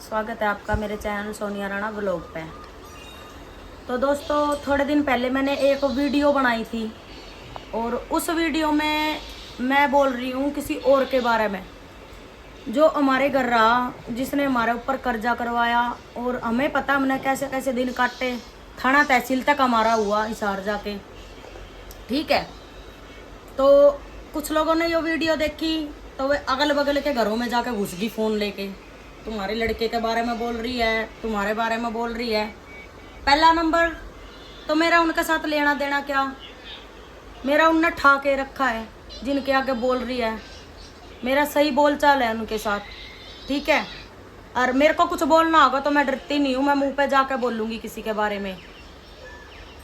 स्वागत है आपका मेरे चैनल सोनिया राणा ब्लॉग पे। तो दोस्तों, थोड़े दिन पहले मैंने एक वीडियो बनाई थी और उस वीडियो में मैं बोल रही हूँ किसी और के बारे में, जो हमारे घर रहा, जिसने हमारे ऊपर कर्जा करवाया और हमें पता हमने कैसे कैसे दिन काटे। थाना तहसील तक हमारा हुआ हिसार जाके। ठीक है, तो कुछ लोगों ने ये वीडियो देखी तो वे अगल बगल के घरों में जाके घुस गई फ़ोन लेके। तुम्हारे लड़के के बारे में बोल रही है, तुम्हारे बारे में बोल रही है। पहला नंबर तो मेरा उनके साथ लेना देना क्या, मेरा उनने ठा के रखा है जिनके आगे बोल रही है। मेरा सही बोल चाल है उनके साथ, ठीक है। और मेरे को कुछ बोलना होगा तो मैं डरती नहीं हूँ, मैं मुंह पे जाके बोलूँगी किसी के बारे में।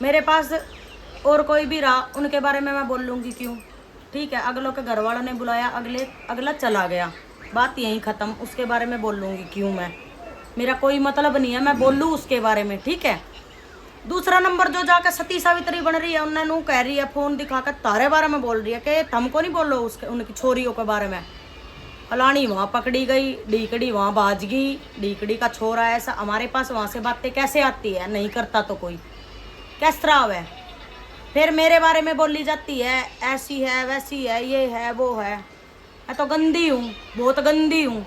मेरे पास और कोई भी रहा उनके बारे में मैं बोल लूँगी, क्यों? ठीक है, अगलों के घर वालों ने बुलाया, अगला चला गया, बात यहीं ख़त्म। उसके बारे में बोल लूँगी क्यों? मेरा कोई मतलब नहीं है मैं बोलूँ उसके बारे में, ठीक है। दूसरा नंबर जो जाकर सती सावित्री बन रही है, उन्हें कह रही है फ़ोन दिखा कर तारे बारे में बोल रही है कि तुमको नहीं बोलो उसके उनकी छोरियों के बारे में। फलानी वहाँ पकड़ी गई, डीकड़ी वहाँ बाज गई, डीकड़ी का छोरा ऐसा। हमारे पास वहाँ से बातें कैसे आती है? नहीं करता तो कोई किस तरह है। फिर मेरे बारे में बोली जाती है ऐसी है वैसी है, ये है वो है। मैं तो गंदी हूँ, बहुत गंदी हूँ।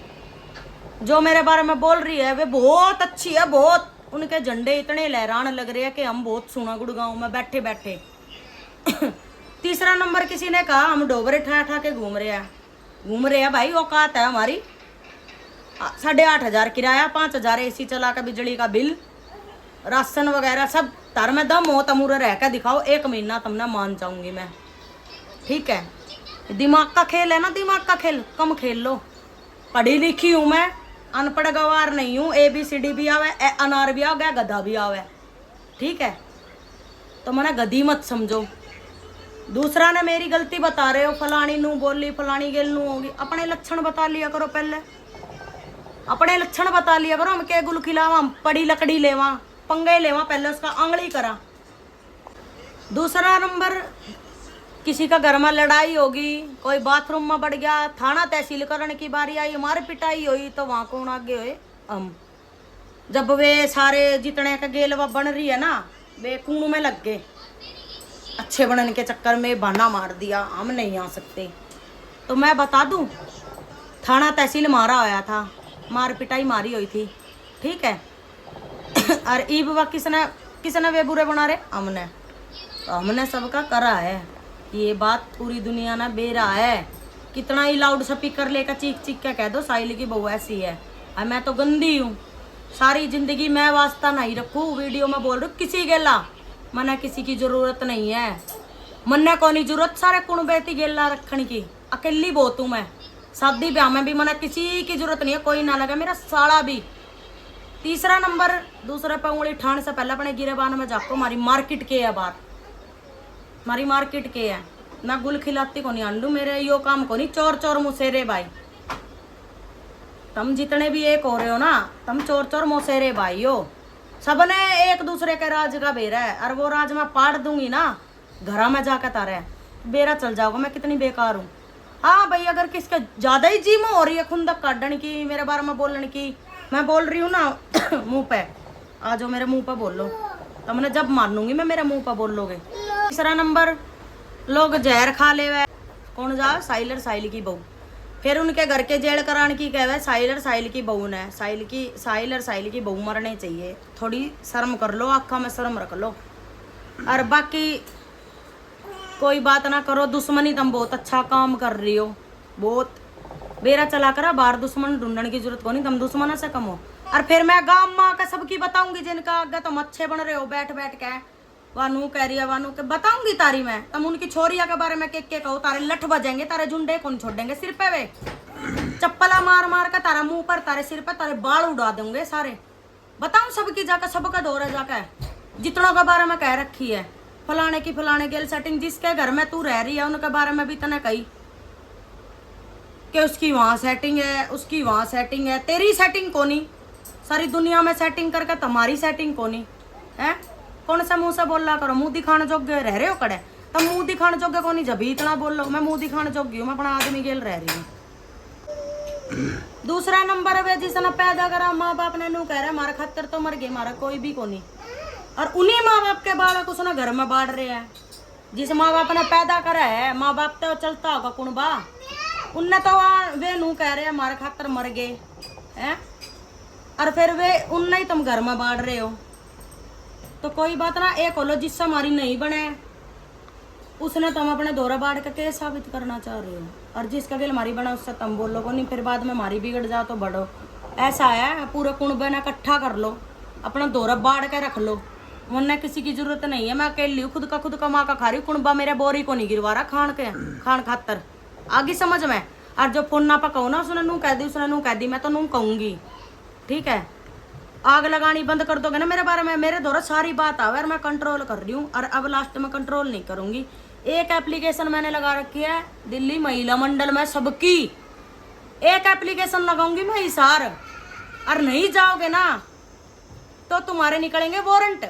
जो मेरे बारे में बोल रही है वे बहुत अच्छी है, बहुत। उनके झंडे इतने लहराने लग रहे हैं कि हम बहुत सुना गुड़गांव में बैठे बैठे। तीसरा नंबर किसी ने कहा हम डोबरे ठा ठा के घूम रहे हैं भाई। औकात है हमारी। 8,500 किराया, 5,000 AC चला का, बिजली का बिल, राशन वगैरह सब। तार में दम हो तमूरे रह के दिखाओ, 1 महीना तुमने मान जाऊंगी मैं, ठीक है। दिमाग का खेल है ना, दिमाग का खेल कम खेल लो। पढ़ी लिखी हूँ मैं, अनपढ़ गवार नहीं हूँ। ABCD भी आवे, अनार भी आ गया, गधा भी आवे, ठीक है। तो मैंने गधी मत समझो। दूसरा ने मेरी गलती बता रहे हो, फलानी नू बोली, फलानी गेल नू होगी। अपने लक्षण बता लिया करो, पहले अपने लक्षण बता लिया करो। हम के गुल खिलावा, हम पड़ी लकड़ी लेवा, पंगे लेवा, पहले उसका आंगली करा। दूसरा नंबर, किसी का घर में लड़ाई होगी, कोई बाथरूम में बढ़ गया, थाना तहसील करने की बारी आई, हमारी पिटाई हुई, तो वहाँ कौन आगे हुए? हम। जब वे सारे जितने का गेलवा बन रही है ना, वे कुएं में लग गए, अच्छे बनने के चक्कर में बहाना मार दिया, हम नहीं आ सकते। तो मैं बता दूं, थाना तहसील मारा होया था, मार पिटाई मारी हुई थी, ठीक है। और ईब व किसने वे बुरे बना रहे? हमने। तो हमने सबका करा है। ये बात पूरी दुनिया ना बेरा है। कितना ही लाउड स्पीकर लेकर चीख चीख के कह दो साहिल की बहू ऐसी है। और मैं तो गंदी हूँ, सारी जिंदगी मैं वास्ता नहीं रखूँ। वीडियो में बोल रही किसी गेला, मना किसी की जरूरत नहीं है। मन्ने को नहीं जरूरत सारे कुण बेटी गेला रखने की, अकेली बहुत हूँ मैं। शादी ब्याह में भी मना किसी की जरूरत नहीं है, कोई ना लगा, मेरा साड़ा भी। तीसरा नंबर, दूसरे पे उंगली ठाण से पहले अपने गिरेबान में जाको मारी मार्केट के है बात, मारी मार्केट के है ना। गुल खिलाती को नहीं आंडू, मेरे यो काम को नहीं। चोर चोर मुसेरे भाई, तुम जितने भी एक हो रहे हो ना, तुम चोर चोर मुसेरे भाई हो। सबने एक दूसरे के राज का बेरा है, और वो राज मैं पाट दूंगी ना, घरा में जाकर तारे बेरा चल जाओगे मैं कितनी बेकार हूँ। हाँ भाई, अगर किसके ज्यादा ही जी में हो रही है खुंदक काटने की, मेरे बारे में बोलने की, मैं बोल रही हूँ ना मुंह पे आ जाओ, मेरे मुंह पे बोल लो, तो मैंने जब मानूंगी मैं, मेरे मुंह पे बोल लोगे। तीसरा नंबर, लोग जहर खा ले वे, कौन जा? साइलर साहिल की बहू। फिर उनके घर के जेल कराने की कहे साइलर साहिल की बहू ने। साइलर साहिल की बहू मरने चाहिए। थोड़ी शर्म कर लो, आँखों में शर्म रख लो। और बाकी कोई बात ना करो, दुश्मनी तुम बहुत अच्छा काम कर रही हो, बहुत बेरा चला करा। बाहर दुश्मन ढूंढने की जरूरत को नहीं, तुम दुश्मनों से कम हो। और फिर मैं गाँव में आकर सबकी बताऊंगी जिनका आगे तुम अच्छे बन रहे हो बैठ बैठ के। वानू कह रही है, वानू के बताऊंगी तारी मैं। तुम उनकी छोरिया के बारे में के कहो, तारे लठ बजेंगे, तारे झुंडे कौन छोड़ेंगे सिर पे। वे चप्पला मार मार कर तारा मुंह पर, तारे सिर पे, तारे बाल उड़ा देंगे सारे। बताऊं सबकी जाकर, सबका दौरा जाकर जितनों के बारे में कह रखी है। फलाने की फलाने गेल सेटिंग, जिसके घर में तू रह रही है उनके बारे में भी तने कही कि उसकी वहाँ सेटिंग है, उसकी वहाँ सेटिंग है। तेरी सेटिंग कोनी, सारी दुनिया में सेटिंग करके तुम्हारी सेटिंग कोनी है। कौन सा मुंह से बोल रहा करो? मुंह दिखाने जोगे रह रहे हो कड़े, तब मुंह दिखाने जोगे कोनी, जब इतना बोल लो। मैं मुंह दिखाने जोगी हूँ, मैं अपना आदमी गेल रह रही हूँ। दूसरा नंबर वे जिसने पैदा करा माँ बाप ने नू कह रहा मारा खातर तो मर गए, मारा कोई भी को नहीं। और उन्हीं माँ बाप के बालक उसने घर में बांट रहे हैं। जिस माँ बाप ने पैदा करा है, माँ बाप तो चलता होगा कुणबा, उनने तो वे नू कह रहे हैं मारा खातर मर गए हैं, और फिर वे उनने ही तुम घर में बांट रहे हो। तो कोई बात ना, एक होलो जिससे हमारी नहीं बने उसने तुम अपने दौरा बाढ़ के साबित करना चाह रहे हो, और जिसका भी हमारी बना उससे तुम बोलो को नहीं, फिर बाद में हमारी बिगड़ जाओ तो बढ़ो। ऐसा है, पूरे कुणबे ने इकट्ठा कर लो, अपना दौरा बाढ़ के रख लो, वरना किसी की जरूरत नहीं है। मैं अकेली हूँ, खुद का कमा का खा रही हूँ, कुणबा मेरे बोरी को नहीं गिरवा रहा खान खातर। आगे समझ में। और जो फोन ना पकाओ ना, उसने नू कह दी, उसने नू कह दी, मैं तो नू कहूंगी, ठीक है। आग लगानी बंद कर दोगे ना मेरे बारे में, मेरे दौरा सारी बात आवे और मैं कंट्रोल कर रही हूँ, और अब लास्ट में कंट्रोल नहीं करूंगी। एक एप्लीकेशन मैंने लगा रखी है दिल्ली महिला मंडल में सबकी, एक एप्लीकेशन लगाऊंगी मैं हिसार, और नहीं जाओगे ना तो तुम्हारे निकलेंगे वारंट।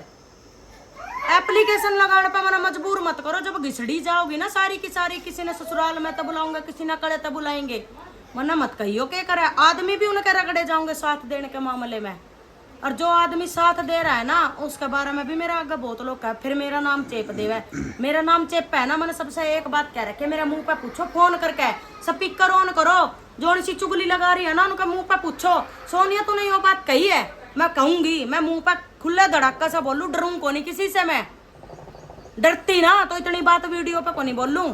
एप्लीकेशन लगाने पे मैंने मजबूर मत करो, जब घिसड़ी जाओगी ना सारी की सारी, किसी ने ससुराल में तो बुलाऊंगा, किसी ने कड़े तो बुलाएंगे, वरना मत कहियो क्या करे। आदमी भी उनके रगड़े जाओगे साथ देने के मामले में, और जो आदमी साथ दे रहा है ना उसके बारे में भी मेरा आगे बहुत लोग कहा, फिर मेरा नाम चेप देवा है। मेरा नाम चेप है ना, मैंने सबसे एक बात कह रखी है, मेरे मुंह पे पूछो फोन करके, स्पीकर ऑन करो, जो सी चुगली लगा रही है ना उनका मुंह पे पूछो, सोनिया तूने यो बात कही है, मैं कहूंगी, मैं मुंह पे खुला धड़ाका से बोलू, डरूं को नहीं किसी से, मैं डरती ना तो इतनी बात वीडियो पे को नहीं बोलूं,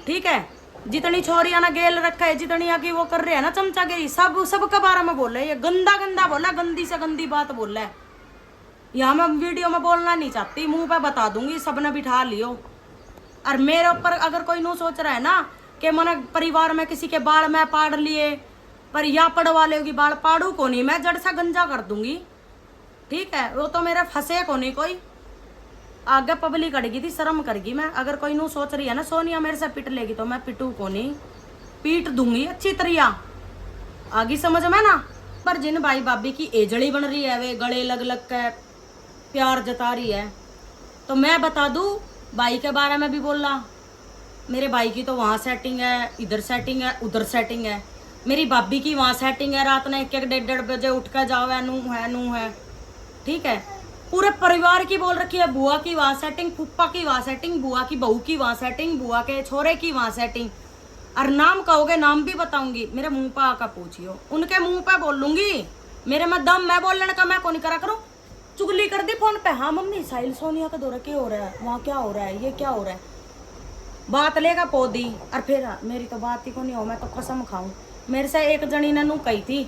ठीक है। जितनी छोरियां ना गेल रखा है, जितनी आगे वो कर रहे हैं ना चमचागिरी, सब के बारे में बोल रहे हैं, ये गंदा बोला, गंदी से गंदी बात बोल रहा है। यहाँ मैं वीडियो में बोलना नहीं चाहती, मुंह पे बता दूंगी, सबने बिठा लियो। और मेरे ऊपर अगर कोई नू सोच रहा है ना कि मैंने परिवार में किसी के बाल मैं पाड़ लिए, पर या पड़वा लेगी बाल, पाड़ू को नहीं, मैं जड़ सा गंजा कर दूंगी, ठीक है। वो तो मेरा फंसे को नहीं कोई, आगे पब्लिक अड़गी थी, शर्म करगी मैं। अगर कोई नू सोच रही है ना सोनिया मेरे से पिट लेगी, तो मैं पिटू को नहीं, पीट दूंगी अच्छी तरिया, आगे समझ में ना। पर जिन भाई भाभी की एजड़ी बन रही है, वे गले लग लग के प्यार जता रही है, तो मैं बता दूं, भाई के बारे में भी बोला, मेरे भाई की तो वहाँ सेटिंग है, इधर सेटिंग है, उधर सेटिंग है, मेरी भाभी की वहाँ सेटिंग है, रात में 1-1 1:30 बजे उठ कर जाओ, है नू है, ठीक है। पूरे परिवार की बोल रखी है, बुआ की वहाँ सेटिंग, फूफा की वहाँ सेटिंग, बुआ की बहू की वहाँ सेटिंग, बुआ के छोरे की वहाँ सेटिंग, और नाम कहोगे नाम भी बताऊंगी, मेरे मुंह पे आकर पूछियो, उनके मुंह पे बोल लूंगी, मेरे में दम, मैं बोलने का मैं कौन करा करूं। चुगली कर दी फोन पे, हाँ मम्मी साहिल सोनिया का दौरा क्या हो रहा है, वहाँ क्या हो रहा है, ये क्या हो रहा है, बात लेगा पौधी, और फिर मेरी तो बात ही को नहीं हो, मैं तो कसम खाऊं। मेरे से एक जनी ने नू कही थी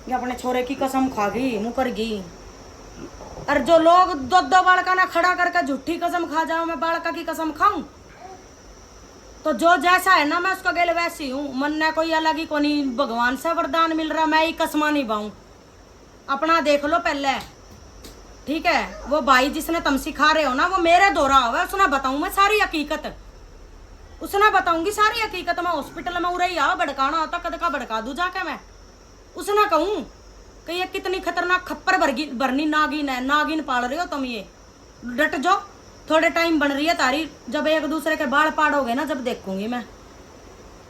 कि अपने छोरे की कसम खा गई, मुकर गई, और जो लोग दो बालका ना खड़ा करके झूठी कसम खा जाओ, मैं बालका की कसम खाऊं, तो जो जैसा है ना मैं उसका गेल वैसी हूँ, मन ने कोई अलग ही को नहीं, भगवान से वरदान मिल रहा, मैं ही कसमा नहीं पाऊं, अपना देख लो पहले, ठीक है। वो भाई जिसने तुम सिखा रहे हो ना, वो मेरे दौरा हुआ, उसने बताऊं मैं सारी हकीकत, उसने बताऊंगी सारी हकीकत। मैं हॉस्पिटल में उड़ई आ भड़काना होता कद का भड़का दूं जाके, मैं उसने कहूं कि ये कितनी खतरनाक खप्पर भरनी नागिन है, नागिन पाल रहे हो तुम, ये डट जो, थोड़े टाइम बन रही है तारी, जब एक दूसरे के बाल पाड़ोगे ना जब देखूंगी मैं।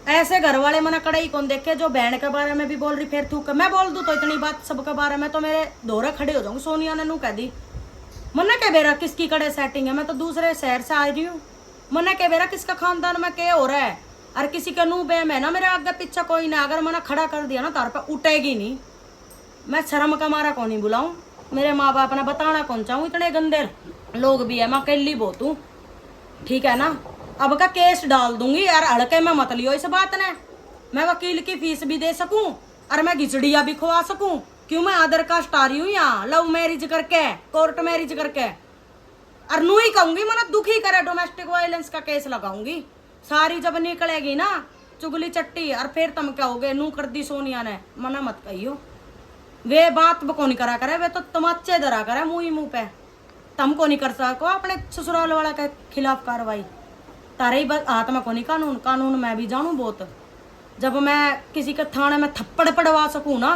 ऐसे घर वाले मैंने कड़ाई कौन देखे, जो बहन के बारे में भी बोल रही, फिर थूक मैं बोल दूं तो इतनी बात सबके बारे में, तो मेरे दौरे खड़े हो जाऊंगे। सोनिया ने नू कह दी, मन्ना क्या बेरा किसकी कड़े सेटिंग है, मैं तो दूसरे शहर से आ रही हूँ, मन्ना क्या बेरा किसका खानदान में क्या हो रहा है, और किसी का नू बेम है ना मेरे आगे पीछे कोई ना, अगर मैंने खड़ा कर दिया ना तार पर उठेगी नहीं, मैं शर्म का मारा कौन नहीं बुलाऊं, मेरे माँ बाप ने बताना कौन चाहूँ, इतने गंदे लोग भी है, मैं अकेली बहुत हूँ, ठीक है ना। अब का केस डाल दूंगी यार, हड़के में मत लियो इस बात ने, मैं वकील की फीस भी दे सकूं और मैं घिचड़िया भी खुआ सकूं, क्यों मैं आधार कास्ट आ रही हूँ यहाँ लव मैरिज करके, कोर्ट मैरिज करके, और नू ही कहूंगी मैंने दुखी करे, डोमेस्टिक वायलेंस का केस लगाऊंगी, सारी जब निकलेगी ना चुगली चट्टी, और फिर तुम क्या होगे, नू कर दी सोनिया ने, मना मत कहियो, वे बात को नहीं करा करे, वे तो तमाचे धरा करे मुँह ही मुँह पे, तुम को नहीं कर सको अपने ससुराल वाला के खिलाफ कार्रवाई, तारे ही हाथ में को नहीं कानून मैं भी जानू बहुत, जब मैं किसी के थाने में थप्पड़ पड़वा सकूं ना,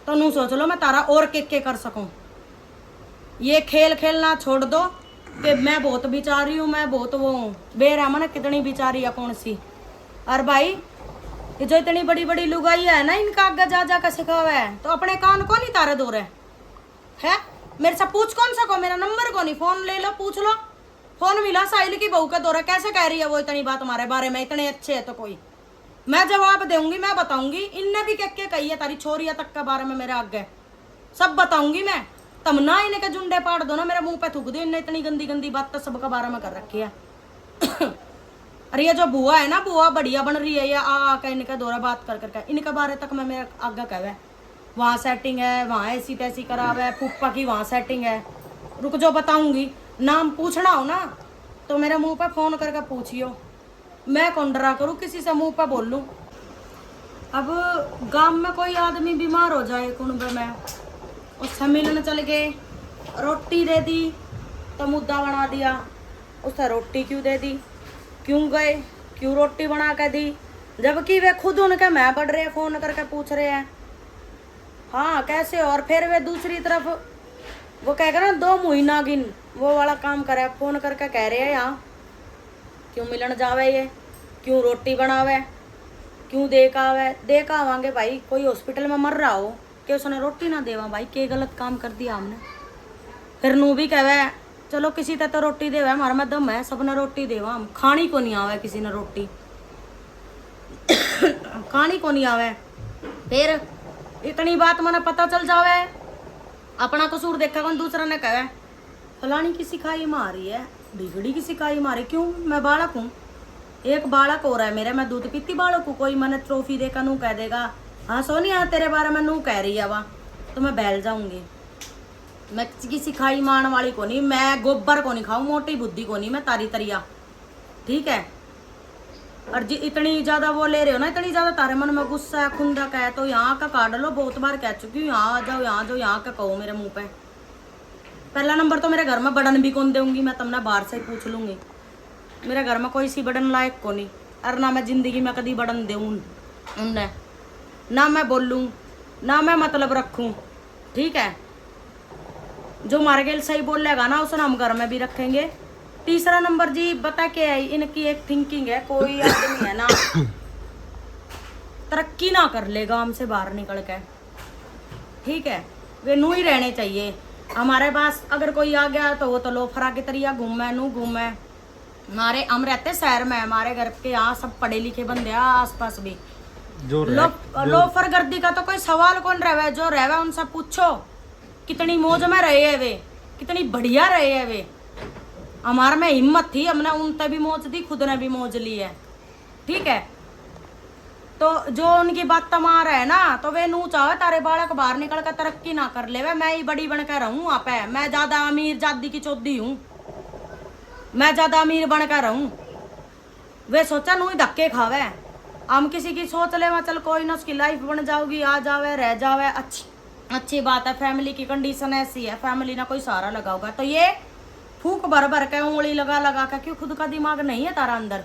तो नू सोच लो मैं तारा और के कर सकूं। ये खेल खेलना छोड़ दो कि मैं बहुत बिचारी हूँ, मैं बहुत वो हूँ, बेरा मन कितनी बिचारी है कौन सी, और भाई कि जो इतनी बड़ी बड़ी लुगाई है ना, इनका आगे जा जा कर सिखावा है, तो अपने कान को नहीं तारे दो रहे है। मेरे से पूछ कौन सा को, मेरा नंबर को नहीं, फोन ले लो पूछ लो। फोन मिला साहिल की बहू का दो रहा, कैसे कह रही है वो इतनी बात हमारे बारे में, इतने अच्छे है तो कोई। मैं जवाब दूंगी, मैं बताऊंगी। इनने भी क्या कही है तारी छोरिया तक के बारे में मेरे आगे, सब बताऊंगी मैं। तब ना इन्हें के जुंडे पाड़ दो ना, मेरे मुंह पे थूक दो। इनने इतनी गंदी गंदी बात तो सबके बारे में कर रखी है। अरे ये जो बुआ है ना, बुआ बढ़िया बन रही है, या आके इनका दौरा बात कर करके इनके बारे तक मैं मेरे आगे कहवे, वहाँ सेटिंग है, वहाँ ऐसी तैसी कराव है, फूफा की वहाँ सेटिंग है। रुक जो बताऊंगी। नाम पूछना हो ना तो मेरे मुंह पे फोन करके पूछियो, मैं कौन डरा करूँ किसी से मुंह पे बोल लूँ। अब गांव में कोई आदमी बीमार हो जाए कुंबे में, उससे मिलने चल गए, रोटी दे दी तो मुद्दा बना दिया, उससे रोटी क्यों दे दी, क्यों गए, क्यों रोटी बना के दी, जबकि वे खुद उनके मैं बढ़ रहे हैं, फोन करके पूछ रहे हैं हाँ कैसे। और फिर वे दूसरी तरफ वो कहेगा ना 2 महीना गिन, वो वाला काम करे, फोन करके कह रहे हैं यहाँ क्यों मिलन जावे, ये क्यों रोटी बनावे, क्यों देखा आवांगे भाई। कोई हॉस्पिटल में मर रहा हो कि उसने रोटी ना देवा भाई, के गलत काम कर दिया हमने। फिर नू भी कहवे चलो किसी तो रोटी देवे, हमारे में दम है, सबने रोटी देवा, हम खानी को नहीं आवे किसी ने रोटी खानी को नहीं आवे। फिर इतनी बात मैंने पता चल जावे, अपना कसूर देखा कौन, दूसरा ने कहे फलानी की सिखाई मारी है, बिगड़ी की सिखाई मारी। क्यों, मैं बालक हूँ, एक बालक हो रहा है मेरे, मैं दूध पीती बालक हूँ। कोई मैंने ट्रॉफी देखा नू कह देगा हाँ सोनिया तेरे बारे में नू कह रही है वहाँ, तो मैं बैल जाऊंगी। मैं किसी की सिखाई मान वाली को नहीं, मैं गोबर को नहीं खाऊं, मोटी बुद्धि को नहीं, मैं तारी तरिया, ठीक है। और जी इतनी ज्यादा वो ले रहे हो ना, इतनी ज्यादा तारे मन में गुस्सा है, खुंदा का है, तो यहाँ का काट लो। बहुत बार कह चुकी हूँ यहाँ आ जाओ, यहाँ जाओ, यहाँ का कहो मेरे मुंह पे। पहला नंबर तो मेरे घर में बड़न भी कौन दूंगी, मैं तुमने बाहर से पूछ लूंगी। मेरे घर में कोई सी बड़न लायक को नहीं, और ना मैं जिंदगी में कभी बड़न दूँ उनने, ना मैं बोलूँ, ना मैं मतलब रखूँ, ठीक है। जो मारे गेल सही बोलेगा ना उसे हम घर में भी रखेंगे। तीसरा नंबर जी बता के है, इनकी एक थिंकिंग है, कोई आदमी है ना तरक्की ना कर ले गांव से बाहर निकल के, ठीक है, वे नू ही रहने चाहिए। हमारे पास अगर कोई आ गया तो वो तो लोफरा की तरिया घूमे, नू घूमे। हमारे हम रहते शहर में, हमारे घर के यहाँ सब पढ़े लिखे बंदे हैं, आस पास भी लोफर गर्दी का तो कोई सवाल कौन रहे, जो रहे उनसे पूछो कितनी मौज में रहे है वे, कितनी बढ़िया रहे है वे। हमारे में हिम्मत थी, हमने उनसे भी मौज दी, खुद ने भी मौज ली है, ठीक है। तो जो उनकी बात तमार है ना, तो वे नू चाहे तारे बालक बाहर निकल कर तरक्की ना कर ले, वे मैं ही बड़ी बनकर रहूं वहां पे, मैं ज्यादा अमीर जादी की चौधी हूँ, मैं ज्यादा अमीर बनकर रहूं। वे सोचा नू ही धक्के खावे, हम किसी की सोच ले चल कोई ना उसकी लाइफ बन जाओगी, आ जावे रह जावे, अच्छी बात है। फैमिली की कंडीशन ऐसी है, फैमिली ना कोई सहारा लगाओगा, तो ये फूक भर भर के उंगली लगा लगा के, क्यों खुद का दिमाग नहीं है तारा अंदर?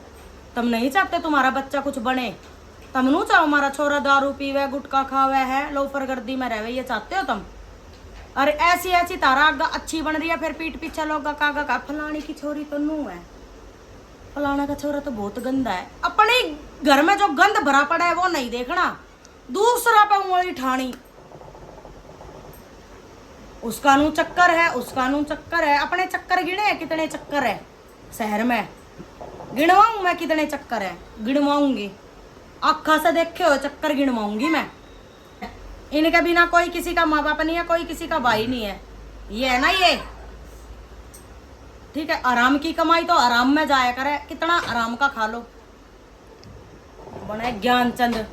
तुम नहीं चाहते तुम्हारा बच्चा कुछ बने, तुम नू चाहो हमारा छोरा दारू पीवे, गुटखा खावे है, लोफर गर्दी में रहे, ये चाहते हो तुम? अरे ऐसी ऐसी तारा आगा अच्छी बन रही है, फिर पीठ पीछे लोग का फलानी की छोरी तो नू है, फलाना का छोरा तो बहुत गंदा है। अपने घर में जो गंद भरा पड़ा है वो नहीं देखना, दूसरा पे उंगली ठानी, उसका नू चक्कर है, उसका नू चक्कर है। अपने चक्कर गिने कितने चक्कर है शहर में, गिनवाऊं मैं कितने चक्कर है, गिनवाऊंगी, आखा से देखे हो चक्कर गिनवाऊंगी मैं। इनके बिना कोई किसी का माँ बाप नहीं है, कोई किसी का भाई नहीं है, ये है ना ये, ठीक है। आराम की कमाई तो आराम में जाया करे, कितना आराम का खा लो, बने ज्ञानचंद।